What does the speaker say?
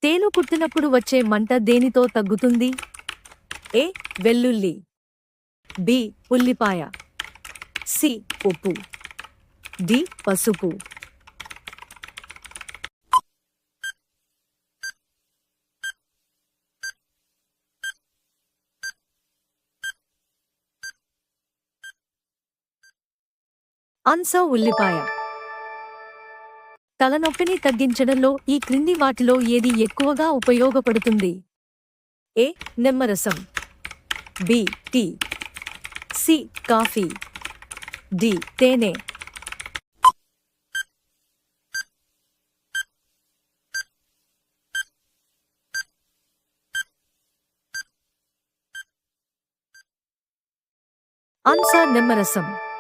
తేలు పుట్టినప్పుడు వచ్చే మంట దేనితో తగ్గుతుంది? ఏ. వెల్లుల్లి, బి. ఉల్లిపాయ, సి. ఉప్పు, డి. పసుపు. ఆన్సర్ ఉల్లిపాయ. తలనొప్పిని తగ్గించడంలో ఈ క్రింది వాటిలో ఏది ఎక్కువగా ఉపయోగపడుతుంది? ఏ. నిమ్మరసం, B. Tea, C. Coffee, D. తేనె. ఆన్సర్ నిమ్మరసం.